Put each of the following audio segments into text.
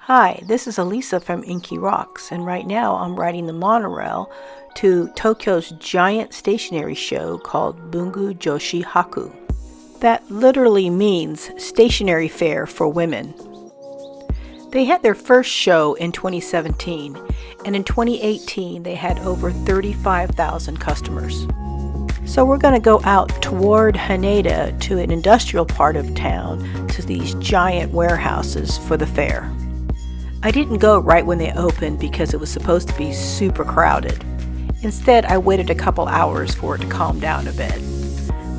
Hi, this is Elisa from Inky Rocks, and right now I'm riding the monorail to Tokyo's giant stationery show called Bungu Joshi Haku. That literally means stationery fair for women. They had their first show in 2017, and in 2018 they had over 35,000 customers. So we're going to go out toward Haneda to an industrial part of town to these giant warehouses for the fair. I didn't go right when they opened because it was supposed to be super crowded. Instead, I waited a couple hours for it to calm down a bit.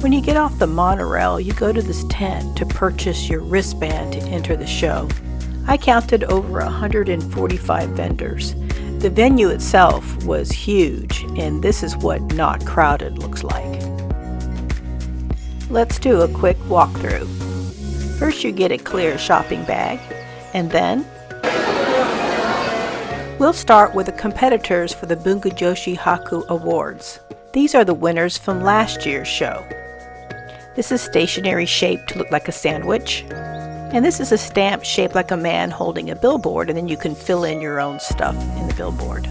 When you get off the monorail, you go to this tent to purchase your wristband to enter the show. I counted over 145 vendors. The venue itself was huge, and this is what not crowded looks like. Let's do a quick walkthrough. First, you get a clear shopping bag, and then we'll start with the competitors for the Bungu Joshi Haku Awards. These are the winners from last year's show. This is stationery shaped to look like a sandwich. And this is a stamp shaped like a man holding a billboard, and then you can fill in your own stuff in the billboard.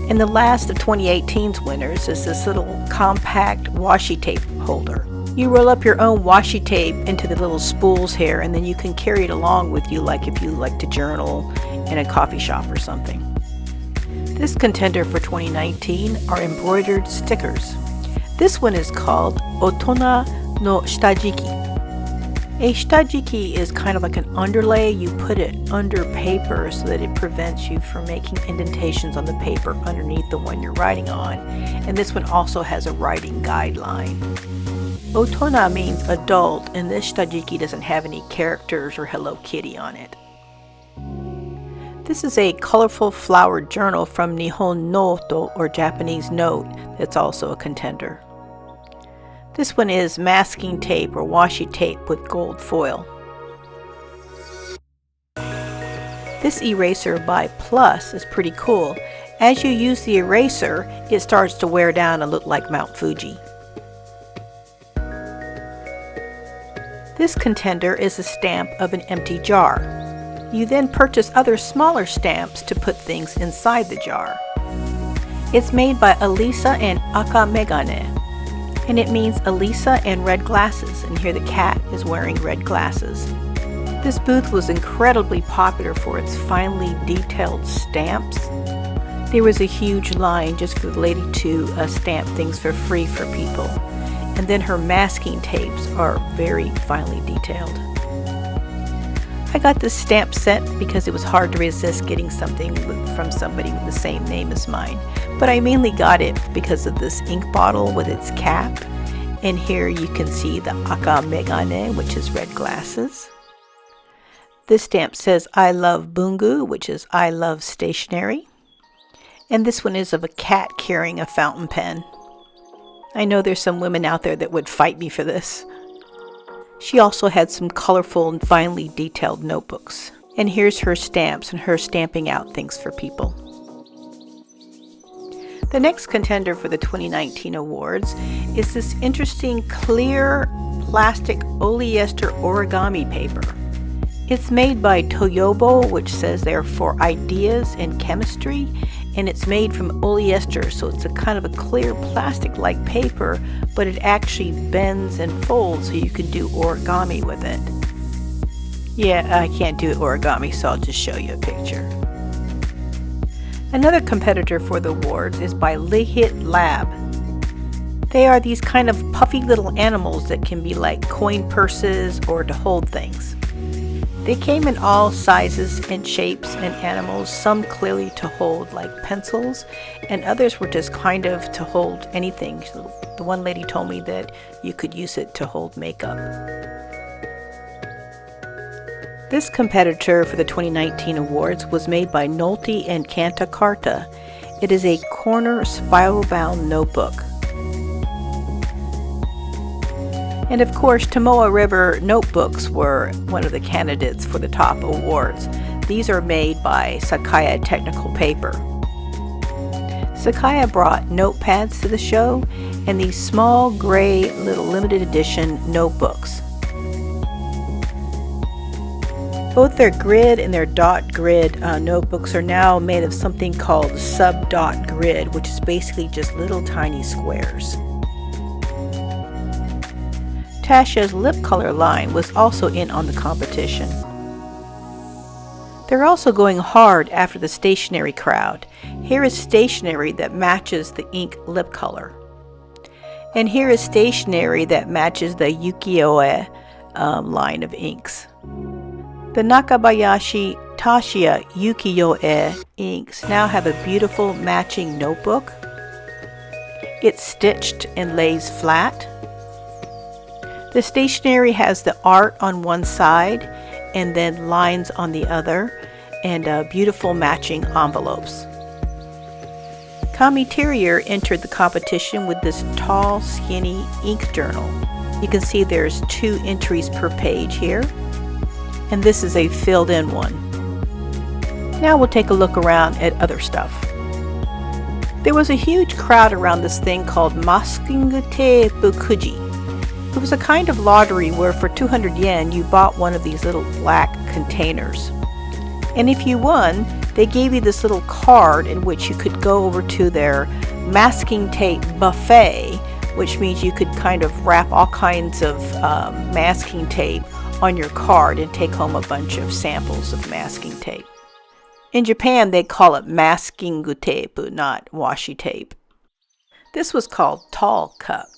And the last of 2018's winners is this little compact washi tape holder. You roll up your own washi tape into the little spools here, and then you can carry it along with you, like if you like to journal in a coffee shop or something. This contender for 2019 are embroidered stickers. This one is called Otona no Shitajiki. A shitajiki is kind of like an underlay. You put it under paper so that it prevents you from making indentations on the paper underneath the one you're writing on. And this one also has a writing guideline. Otona means adult, and this shitajiki doesn't have any characters or Hello Kitty on it. This is a colorful flowered journal from Nihon Noto, or Japanese note, that's also a contender. This one is masking tape or washi tape with gold foil. This eraser by Plus is pretty cool. As you use the eraser, it starts to wear down and look like Mount Fuji. This contender is a stamp of an empty jar. You then purchase other smaller stamps to put things inside the jar. It's made by Elisa and Aka Megane. And it means Elisa and red glasses, and here the cat is wearing red glasses. This booth was incredibly popular for its finely detailed stamps. There was a huge line just for the lady to stamp things for free for people. And then her masking tapes are very finely detailed. I got this stamp set because it was hard to resist getting something from somebody with the same name as mine. But I mainly got it because of this ink bottle with its cap. And here you can see the Aka Megane, which is red glasses. This stamp says I love Bungu, which is I love stationery. And this one is of a cat carrying a fountain pen. I know there's some women out there that would fight me for this. She also had some colorful and finely detailed notebooks. And here's her stamps and her stamping out things for people. The next contender for the 2019 awards is this interesting clear plastic polyester origami paper. It's made by Toyobo, which says they're for ideas in chemistry, and it's made from polyester, so it's a kind of a clear plastic-like paper, but it actually bends and folds so you can do origami with it. Yeah, I can't do origami, so I'll just show you a picture. Another competitor for the awards is by Lihit Lab. They are these kind of puffy little animals that can be like coin purses or to hold things. They came in all sizes and shapes and animals, some clearly to hold like pencils, and others were just kind of to hold anything. The one lady told me that you could use it to hold makeup. This competitor for the 2019 awards was made by Nolte and Kanta Karta. It is a corner spiral-bound notebook. And of course, Tomoe River notebooks were one of the candidates for the top awards. These are made by Sakaya Technical Paper. Sakaya brought notepads to the show and these small gray little limited edition notebooks. Both their grid and their dot grid notebooks are now made of something called sub-dot grid, which is basically just little tiny squares. Tasha's lip color line was also in on the competition. They're also going hard after the stationery crowd. Here is stationery that matches the ink lip color. And here is stationery that matches the ukiyo-e line of inks. The Nakabayashi Tasha ukiyo-e inks now have a beautiful matching notebook. It's stitched and lays flat. The stationery has the art on one side and then lines on the other, and beautiful matching envelopes. Kami Terrier entered the competition with this tall, skinny ink journal. You can see there's 2 entries per page here, and this is a filled-in one. Now we'll take a look around at other stuff. There was a huge crowd around this thing called Masking Te Bukuji. It was a kind of lottery where for 200 yen you bought one of these little black containers. And if you won, they gave you this little card in which you could go over to their masking tape buffet, which means you could kind of wrap all kinds of masking tape on your card and take home a bunch of samples of masking tape. In Japan, they call it masking tape, not washi tape. This was called Tall Cup,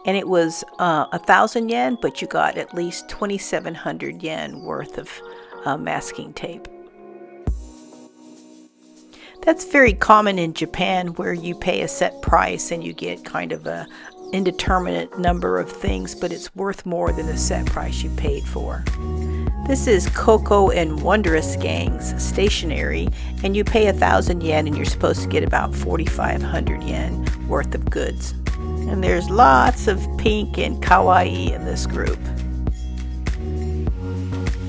and it was 1,000 yen, but you got at least 2,700 yen worth of masking tape. That's very common in Japan, where you pay a set price and you get kind of a indeterminate number of things, but it's worth more than the set price you paid for. This is Coco and Wondrous Gang's stationery, and you pay 1,000 yen and you're supposed to get about 4,500 yen worth of goods. And there's lots of pink and kawaii in this group.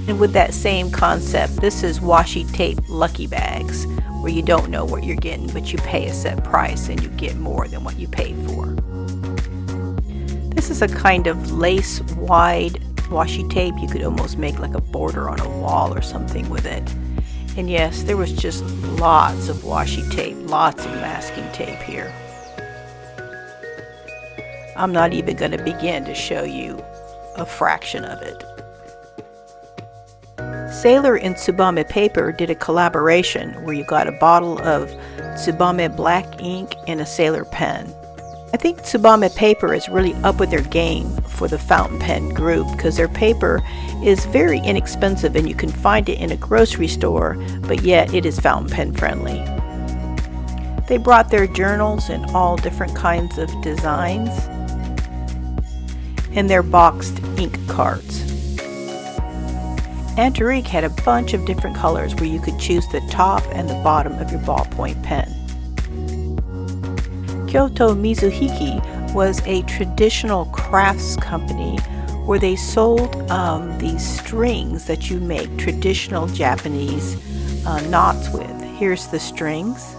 And with that same concept, this is washi tape lucky bags, where you don't know what you're getting, but you pay a set price and you get more than what you paid for. This is a kind of lace wide washi tape. You could almost make like a border on a wall or something with it. And yes, there was just lots of washi tape, lots of masking tape here. I'm not even going to begin to show you a fraction of it. Sailor and Tsubame Paper did a collaboration where you got a bottle of Tsubame black ink and a Sailor pen. I think Tsubame Paper is really up with their game for the fountain pen group, because their paper is very inexpensive and you can find it in a grocery store, but yet it is fountain pen friendly. They brought their journals in all different kinds of designs and their boxed ink carts. Antarique had a bunch of different colors where you could choose the top and the bottom of your ballpoint pen. Kyoto Mizuhiki was a traditional crafts company where they sold these strings that you make traditional Japanese knots with. Here's the strings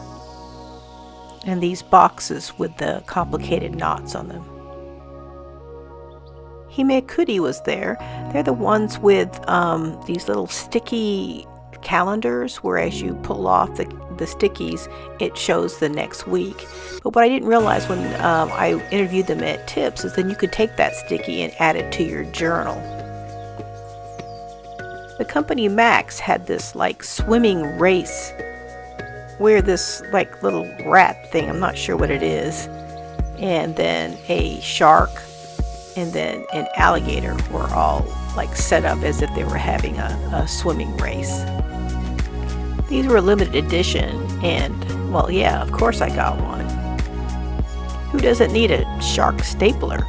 and these boxes with the complicated knots on them. Himekuri was there. They're the ones with these little sticky calendars where as you pull off the stickies, it shows the next week. But what I didn't realize when I interviewed them at Tips is then you could take that sticky and add it to your journal. The company Max had this like swimming race where this like little rat thing, I'm not sure what it is, and then a shark and then an alligator were all like set up as if they were having a swimming race. These were limited edition, and well, yeah, of course I got one. Who doesn't need a shark stapler?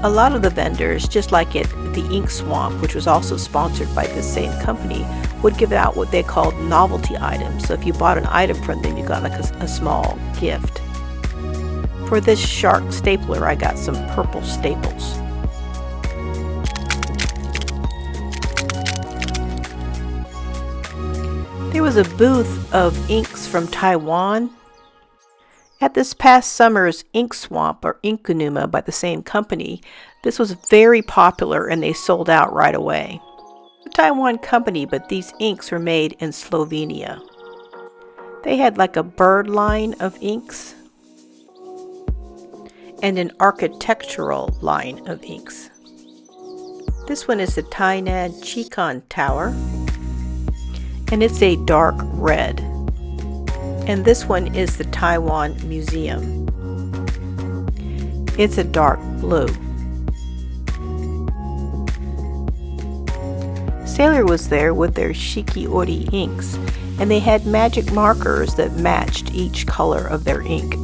A lot of the vendors, just like at the Ink Swamp, which was also sponsored by this same company, would give out what they called novelty items. So if you bought an item from them, you got like a small gift. For this shark stapler, I got some purple staples. There was a booth of inks from Taiwan. At this past summer's Ink Swamp or Inkunuma by the same company, this was very popular and they sold out right away. Taiwan company, but these inks were made in Slovenia. They had like a bird line of inks and an architectural line of inks. This one is the Tainan Chikon Tower, and it's a dark red. And this one is the Taiwan Museum. It's a dark blue. Sailor was there with their Shikiori inks, and they had magic markers that matched each color of their ink.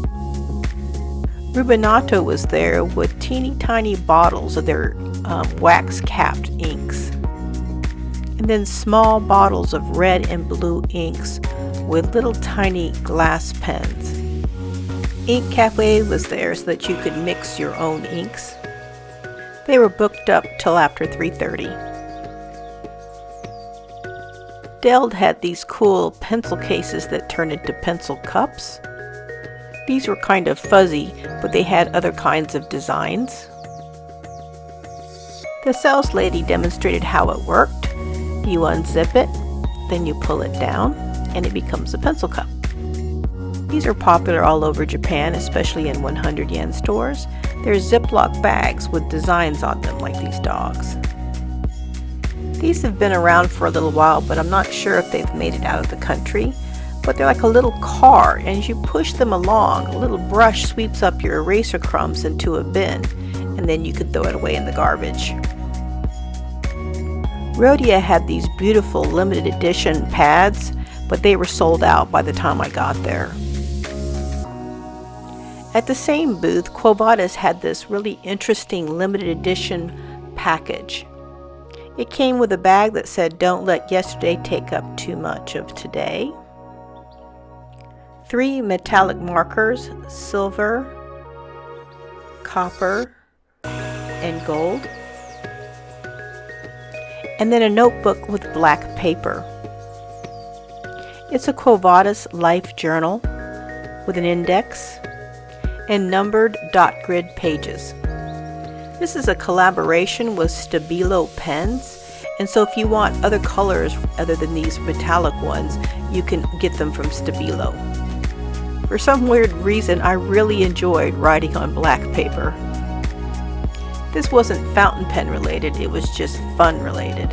Rubinato was there with teeny tiny bottles of their wax-capped inks, and then small bottles of red and blue inks with little tiny glass pens. Ink Cafe was there so that you could mix your own inks. They were booked up till after 3:30. Deld had these cool pencil cases that turned into pencil cups. These were kind of fuzzy, but they had other kinds of designs. The sales lady demonstrated how it worked. You unzip it, then you pull it down, and it becomes a pencil cup. These are popular all over Japan, especially in 100 yen stores. They're Ziploc bags with designs on them like these dogs. These have been around for a little while, but I'm not sure if they've made it out of the country. But they're like a little car, and as you push them along, a little brush sweeps up your eraser crumbs into a bin, and then you could throw it away in the garbage. Rhodia had these beautiful limited edition pads, but they were sold out by the time I got there. At the same booth, Quo Vadis had this really interesting limited edition package. It came with a bag that said, "Don't let yesterday take up too much of today." 3 metallic markers, silver, copper, and gold. And then a notebook with black paper. It's a Quo Vadis life journal with an index and numbered dot grid pages. This is a collaboration with Stabilo pens, and so if you want other colors other than these metallic ones, you can get them from Stabilo. For some weird reason, I really enjoyed writing on black paper. This wasn't fountain pen related, it was just fun related.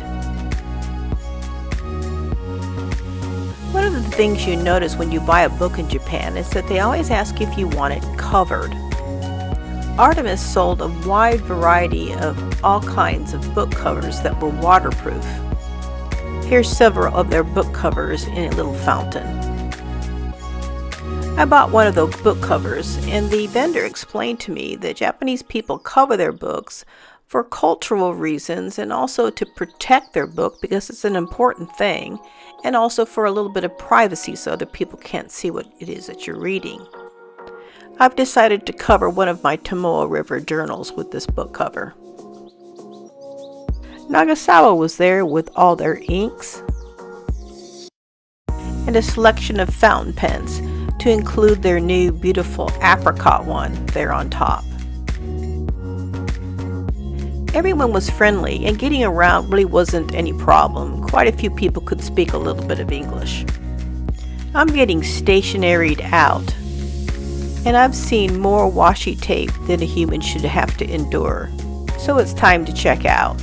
One of the things you notice when you buy a book in Japan is that they always ask if you want it covered. Artemis sold a wide variety of all kinds of book covers that were waterproof. Here's several of their book covers in a little fountain. I bought one of those book covers, and the vendor explained to me that Japanese people cover their books for cultural reasons and also to protect their book because it's an important thing, and also for a little bit of privacy so other people can't see what it is that you're reading. I've decided to cover one of my Tomoe River journals with this book cover. Nagasawa was there with all their inks and a selection of fountain pens to include their new beautiful apricot one there on top. Everyone was friendly, and getting around really wasn't any problem. Quite a few people could speak a little bit of English. I'm getting stationaried out, and I've seen more washi tape than a human should have to endure, so it's time to check out.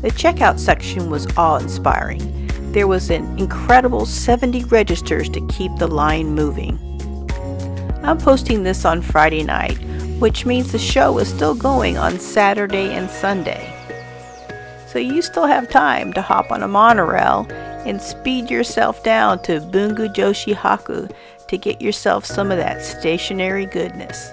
The checkout section was awe-inspiring. There was an incredible 70 registers to keep the line moving. I'm posting this on Friday night, which means the show is still going on Saturday and Sunday. So you still have time to hop on a monorail and speed yourself down to Bungu Joshi Haku to get yourself some of that stationery goodness.